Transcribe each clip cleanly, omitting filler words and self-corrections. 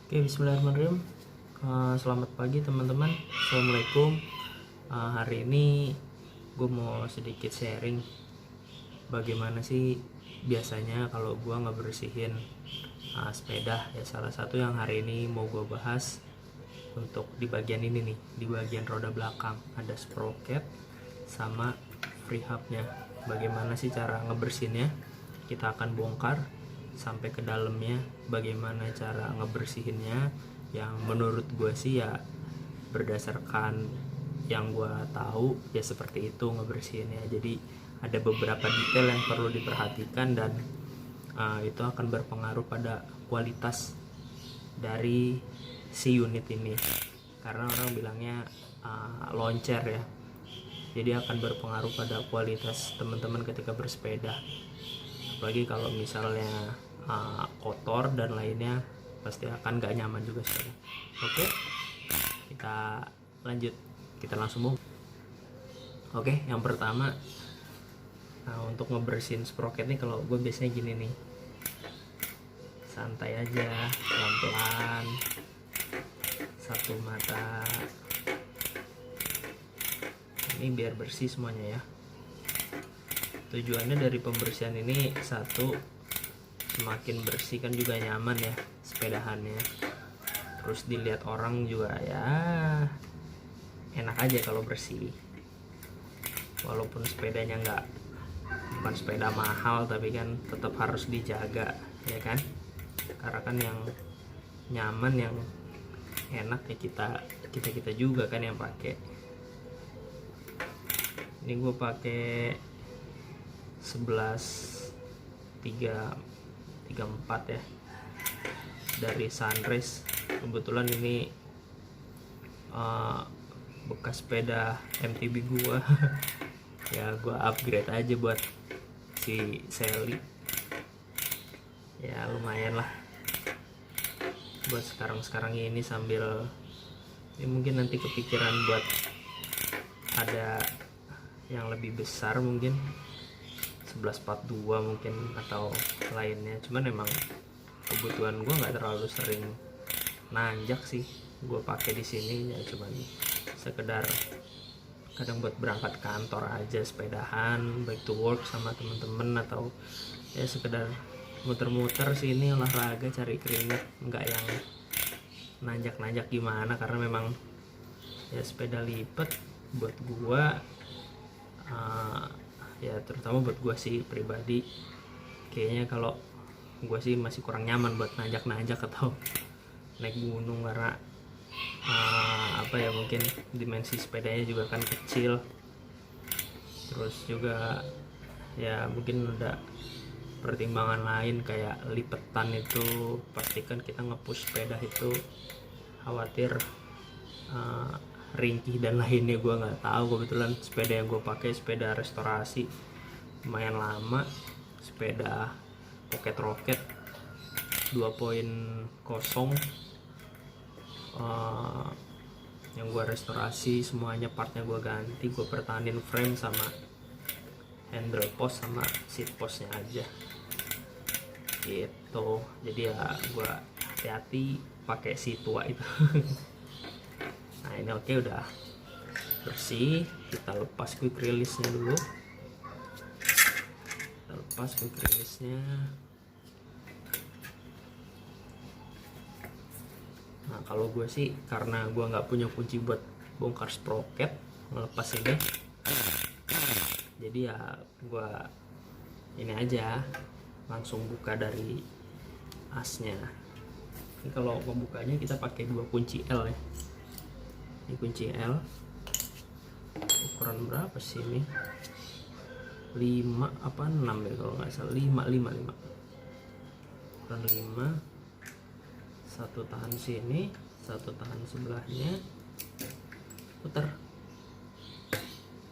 Oke, bismillahirrahmanirrahim. Selamat pagi teman-teman. Assalamualaikum. Hari ini gue mau sedikit sharing bagaimana sih biasanya kalau gue ngebersihin sepeda. Ya, salah satu yang hari ini mau gue bahas untuk di bagian ini nih, di bagian roda belakang ada sprocket sama free hubnya. Bagaimana sih cara ngebersihinnya? Kita akan bongkar sampai ke dalamnya, bagaimana cara ngebersihinnya. Yang menurut gue sih ya berdasarkan yang gue tahu ya seperti itu ngebersihinnya. Jadi ada beberapa detail yang perlu diperhatikan dan itu akan berpengaruh pada kualitas dari si unit ini, karena orang bilangnya loncer ya, jadi akan berpengaruh pada kualitas teman-teman ketika bersepeda. Apalagi kalau misalnya kotor dan lainnya, pasti akan gak nyaman juga sih. Oke, kita lanjut, kita langsung mulai. Oke, yang pertama, untuk ngebersihin sprocket nih, kalau gue biasanya gini nih, santai aja, pelan-pelan, satu mata. Ini biar bersih semuanya ya. Tujuannya dari pembersihan ini, satu, semakin bersih kan juga nyaman ya sepedahannya, terus dilihat orang juga ya enak aja kalau bersih. Walaupun sepedanya bukan sepeda mahal, tapi kan tetap harus dijaga ya kan, karena kan yang nyaman, yang enak ya kita juga kan yang pakai. Ini gue pakai 11.334 ya, dari Sunrace. Kebetulan ini bekas sepeda MTB gua ya gua upgrade aja buat si Sally ya, lumayan lah buat sekarang ini, sambil ini mungkin nanti kepikiran buat ada yang lebih besar, mungkin 1142 mungkin atau lainnya. Cuman emang kebutuhan gue nggak terlalu sering nanjak sih, gue pakai di sini ya cuman sekedar kadang buat berangkat kantor aja sepedahan, back to work sama temen-temen, atau ya sekedar muter-muter sini olahraga cari keringat, nggak yang nanjak-nanjak gimana, karena memang ya sepeda lipat buat gue ya terutama buat gue sih pribadi, kayaknya kalau gue sih masih kurang nyaman buat nanjak-nanjak atau naik gunung, karena mungkin dimensi sepedanya juga kan kecil, terus juga ya mungkin ada pertimbangan lain kayak lipetan itu, pastikan kita nge-push sepeda itu khawatir ringkih dan lainnya. Gue nggak tahu, kebetulan sepeda yang gue pakai sepeda restorasi lumayan lama, sepeda Pocket Rocket 2.0 yang gue restorasi semuanya, partnya gue ganti, gue pertahanin frame sama handle post sama seat postnya aja gitu. Jadi ya gue hati-hati pakai si tua itu. Nah ini oke, udah bersih, kita lepas quick release nya dulu. Kita lepas quick release nya. Nah kalau gue sih, karena gue nggak punya kunci buat bongkar sprocket ngelepas ini, jadi ya gue ini aja langsung buka dari asnya. Ini kalau pembukanya kita pakai 2 kunci L ya. Ini kunci L, ukuran berapa sih ini, 5 apa 6 ya kalau nggak salah, 5 ukuran 5. Satu tahan sini, satu tahan sebelahnya, putar,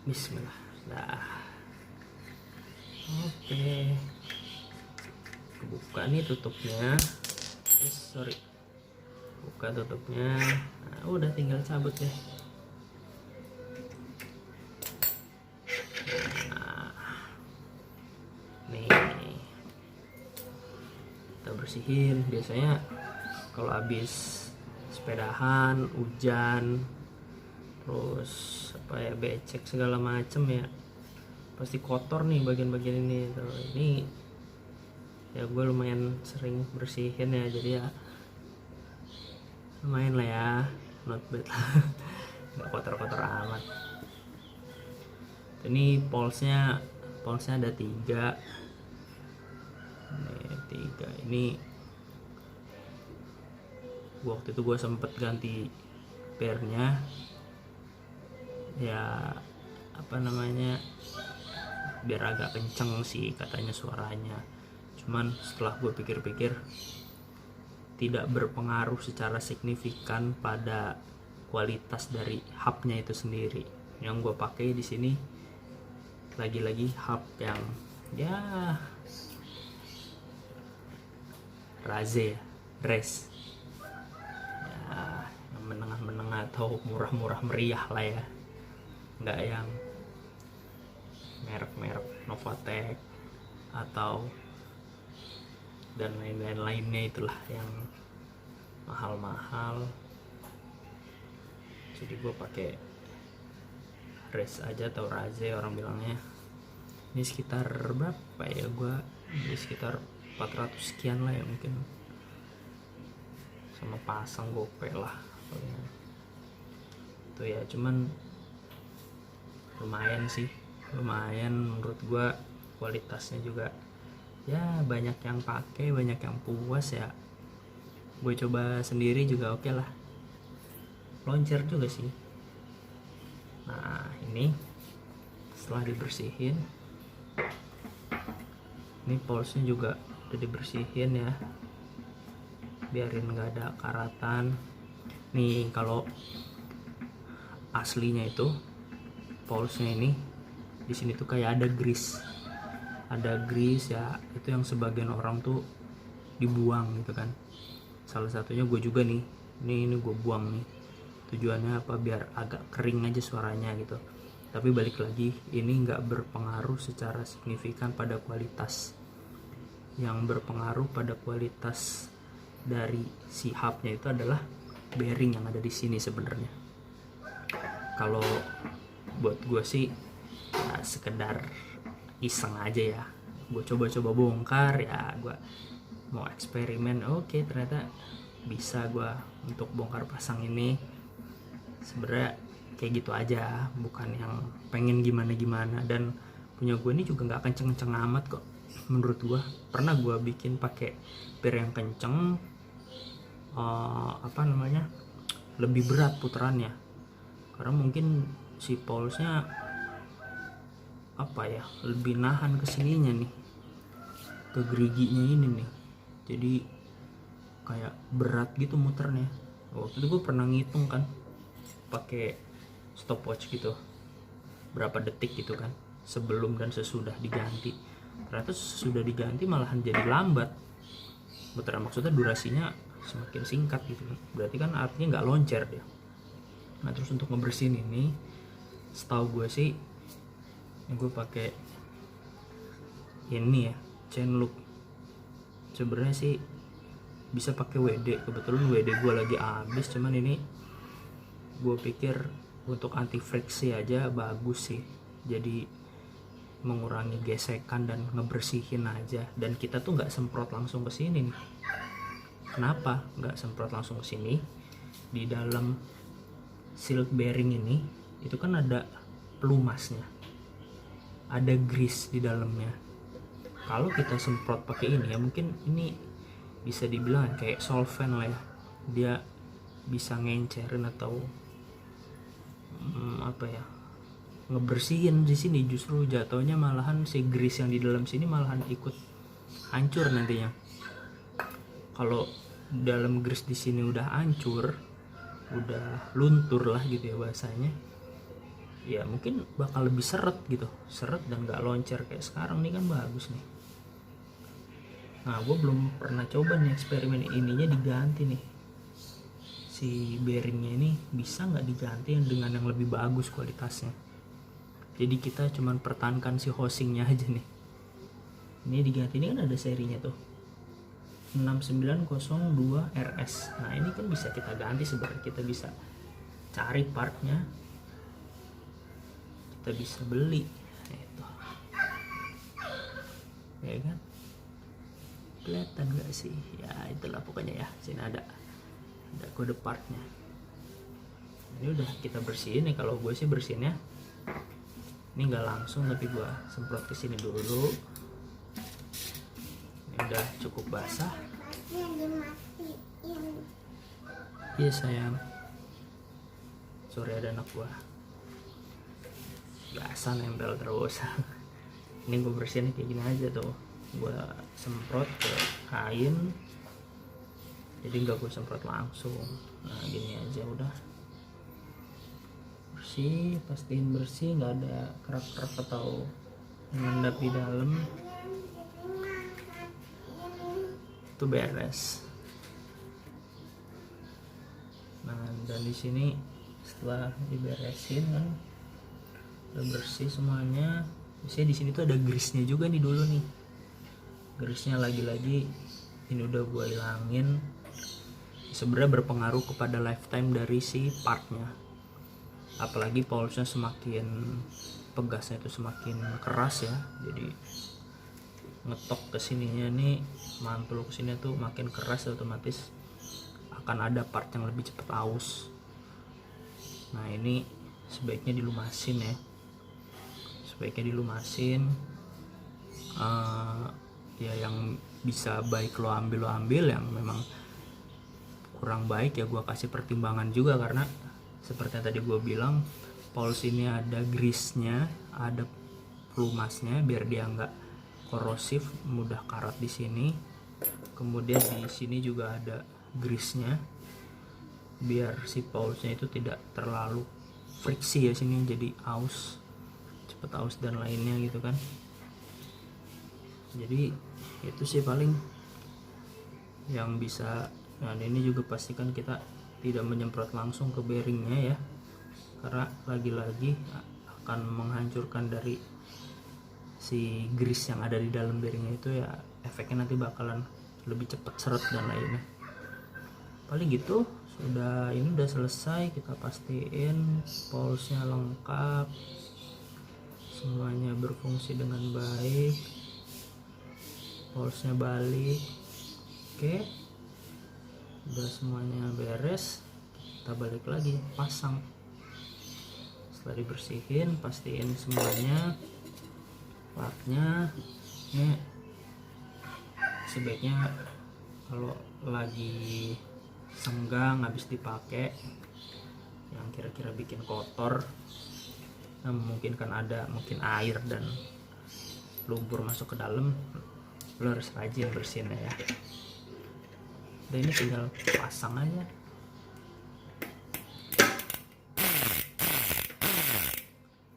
bismillah. Nah oke, kebuka nih tutupnya, buka tutupnya. Nah, udah tinggal cabut deh. Nah nih kita bersihin. Biasanya kalau habis sepedahan hujan terus apa ya becek segala macem ya pasti kotor nih bagian-bagian ini. Ini ya gue lumayan sering bersihin ya, jadi ya lumayan lah ya, not bad lah. Nggak kotor-kotor amat. Ini polsnya ada 3. Ini waktu itu gue sempet ganti pernya ya, apa namanya, biar agak kenceng sih katanya suaranya. Cuman setelah gue pikir-pikir tidak berpengaruh secara signifikan pada kualitas dari hubnya itu sendiri. Yang gue pakai di sini lagi-lagi hub yang ya Raze ya, yang menengah-menengah atau murah-murah meriah lah ya, nggak yang merek-merek Novatec atau dan lainnya itulah yang mahal-mahal. Jadi gue pakai Raze aja atau Raze orang bilangnya. Ini sekitar berapa ya, gue di sekitar 400 sekian lah ya mungkin, sama pasang gope lah itu ya. Cuman lumayan sih, lumayan menurut gue, kualitasnya juga ya banyak yang pakai, banyak yang puas ya. Gue coba sendiri juga oke lah, loncer juga sih. Nah ini setelah dibersihin, ini polsnya juga udah dibersihin ya, biarin nggak ada karatan. Nih kalau aslinya itu polsnya ini di sini tuh kayak ada grease ya, itu yang sebagian orang tuh dibuang gitu kan. Salah satunya gue juga nih, ini gue buang nih. Tujuannya apa? Biar agak kering aja suaranya gitu. Tapi balik lagi, ini nggak berpengaruh secara signifikan pada kualitas. Yang berpengaruh pada kualitas dari si hubnya itu adalah bearing yang ada di sini sebenarnya. Kalau buat gue sih ya sekedar iseng aja ya, gue coba-coba bongkar ya, gue mau eksperimen. Oke, ternyata bisa gue untuk bongkar pasang ini. Sebenarnya kayak gitu aja, bukan yang pengen gimana-gimana. Dan punya gue ini juga nggak kenceng-kenceng amat kok menurut gue. Pernah gue bikin pakai per yang kenceng, lebih berat putarannya, karena mungkin si polsnya lebih nahan kesininya nih, ke geriginya ini nih, jadi kayak berat gitu muternya. Waktu itu gue pernah ngitung kan pakai stopwatch gitu, berapa detik gitu kan sebelum dan sesudah diganti. Ternyata sesudah diganti malahan jadi lambat muteran, maksudnya durasinya semakin singkat gitu kan, berarti kan artinya nggak loncer dia. Nah terus untuk ngebersihin ini, setahu gue sih gue pakai ini ya, chain loop. Sebenarnya sih bisa pakai WD, kebetulan WD gue lagi habis, cuman ini gue pikir untuk anti friksi aja bagus sih, jadi mengurangi gesekan dan ngebersihin aja. Dan kita tuh nggak semprot langsung ke sini nih. Kenapa nggak semprot langsung ke sini? Di dalam silk bearing ini itu kan ada pelumasnya, ada grease di dalamnya. Kalau kita semprot pakai ini ya, mungkin ini bisa dibilang kayak solvent lah ya, dia bisa ngencerin atau ngebersihin di sini. Justru jatuhnya malahan si grease yang di dalam sini malahan ikut hancur nantinya. Kalau dalam grease di sini udah hancur, udah luntur lah gitu ya bahasanya, ya mungkin bakal lebih seret gitu, seret dan nggak loncer kayak sekarang nih kan, bagus nih. Nah gue belum pernah coba nih eksperimen ininya diganti nih, si bearingnya ini bisa nggak diganti yang dengan yang lebih bagus kualitasnya. Jadi kita cuman pertahankan si housingnya aja nih. Ini diganti, ini kan ada serinya tuh. 6902 RS. Nah ini kan bisa kita ganti sebenarnya, kita bisa cari partnya, kita bisa beli. Nah, itu ya kan, kelihatan gak sih ya, itulah pokoknya ya. Sini ada kode partnya. Ini udah kita bersihin nih. Kalau gue sih bersihinnya ini nggak langsung, tapi gue semprot ke sini dulu. Ini udah cukup basah. Iya sayang, sore ada anak gue biasa nempel terus. Ini gue bersihin kayak gini aja tuh, gue semprot ke kain, jadi nggak gue semprot langsung. Nah gini aja udah bersih, pastiin bersih, nggak ada kerak-kerak atau mengendap di dalam. Itu beres. Nah dan di sini setelah diberesin kan udah bersih semuanya. Biasanya di sini tuh ada grease-nya juga nih dulu nih. Grease-nya lagi-lagi ini udah gue hilangin. Sebenarnya berpengaruh kepada lifetime dari si partnya. Apalagi polosnya semakin pegasnya itu semakin keras ya, jadi ngetok ke sininya nih, mantul ke sini tuh makin keras, otomatis akan ada part yang lebih cepat aus. Nah ini sebaiknya dilumasin ya, sebaiknya dilumasin. Ya yang bisa baik lo ambil, yang memang kurang baik ya gue kasih pertimbangan juga, karena seperti yang tadi gue bilang, polos ini ada grease-nya, ada pelumasnya biar dia nggak korosif, mudah karat di sini. Kemudian di sini juga ada grease-nya biar si polosnya itu tidak terlalu friksi ya sini, jadi aus, cepet aus dan lainnya gitu kan. Jadi itu sih paling yang bisa. Nah ini juga pastikan kita tidak menyemprot langsung ke bearingnya ya, karena lagi-lagi akan menghancurkan dari si grease yang ada di dalam bearingnya itu ya, efeknya nanti bakalan lebih cepat seret dan lainnya. Paling gitu, ini udah selesai. Kita pastiin polosnya lengkap, semuanya berfungsi dengan baik, polosnya balik. Oke, udah semuanya beres, kita balik lagi pasang. Setelah dibersihin, pastiin semuanya partnya. Ini sebaiknya kalau lagi senggang habis dipakai, yang kira-kira bikin kotor, nah, memungkinkan ada mungkin air dan lumpur masuk ke dalam, lo harus rajin bersihin ya. Dan ini tinggal pasang aja.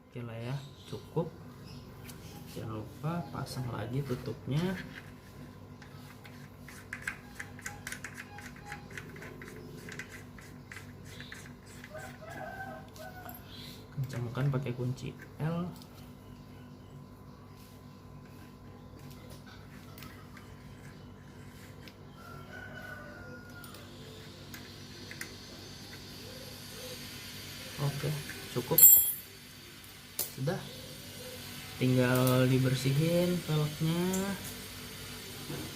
Oke lah ya, cukup. Jangan lupa pasang lagi tutupnya. Kencangkan pakai kunci L. Oke, cukup. Sudah, tinggal dibersihin velgnya.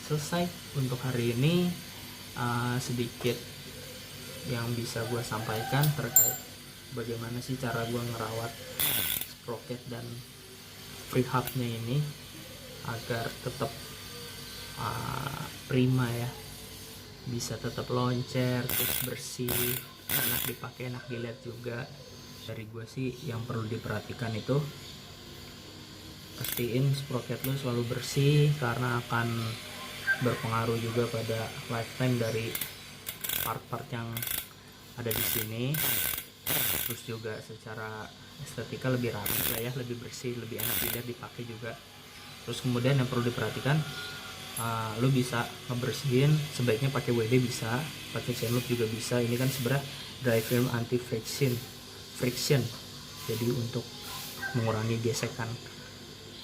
Selesai untuk hari ini. Sedikit yang bisa gue sampaikan terkait bagaimana sih cara gue ngerawat sprocket dan free hubnya ini agar tetap prima ya, bisa tetap loncer, terus bersih, enak dipakai, enak dilihat juga. Dari gue sih yang perlu diperhatikan itu pastiin sprocket lo selalu bersih, karena akan berpengaruh juga pada lifetime dari part-part yang ada di sini. Terus juga secara estetika lebih rapi lah ya, lebih bersih, lebih enak dilihat, dipakai juga. Terus kemudian yang perlu diperhatikan, lo bisa ngebersihin sebaiknya pakai WD, bisa pakai chain loop juga bisa. Ini kan sebenarnya dry film anti friction, jadi untuk mengurangi gesekan.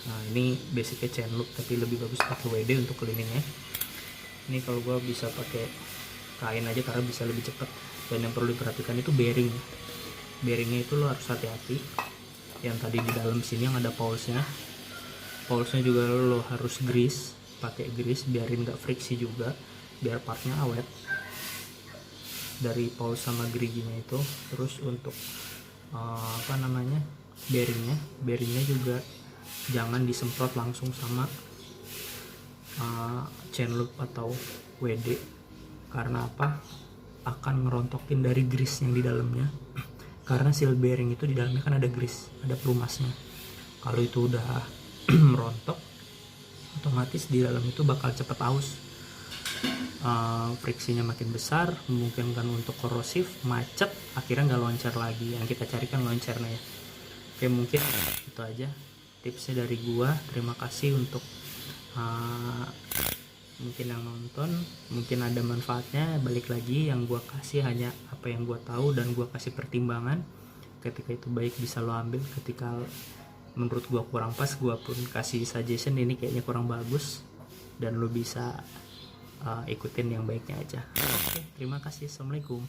Nah ini basicnya chain loop, tapi lebih bagus pakai WD untuk cleaningnya. Ini kalau gue bisa pakai kain aja karena bisa lebih cepat. Dan yang perlu diperhatikan itu bearingnya itu lo harus hati-hati. Yang tadi di dalam sini yang ada paulsnya juga lo harus grease, pakai grease, biarin nggak friksi juga, biar partnya awet dari paus sama geriginya itu. Terus untuk bearingnya juga jangan disemprot langsung sama chain loop atau WD, karena apa, akan ngerontokin dari grease yang di dalamnya. Karena seal bearing itu di dalamnya kan ada grease, ada pelumasnya. Kalau itu udah merontok, otomatis di dalam itu bakal cepet aus, friksinya makin besar, memungkinkan untuk korosif, macet, akhirnya nggak loncer lagi. Yang kita cari kan loncernya ya. Oke, mungkin itu aja tipsnya dari gua. Terima kasih untuk mungkin yang nonton, mungkin ada manfaatnya. Balik lagi, yang gua kasih hanya apa yang gua tahu dan gua kasih pertimbangan. Ketika itu baik bisa lo ambil, ketika menurut gua kurang pas, gua pun kasih suggestion ini kayaknya kurang bagus, dan lo bisa ikutin yang baiknya aja. Oke, terima kasih. Assalamualaikum.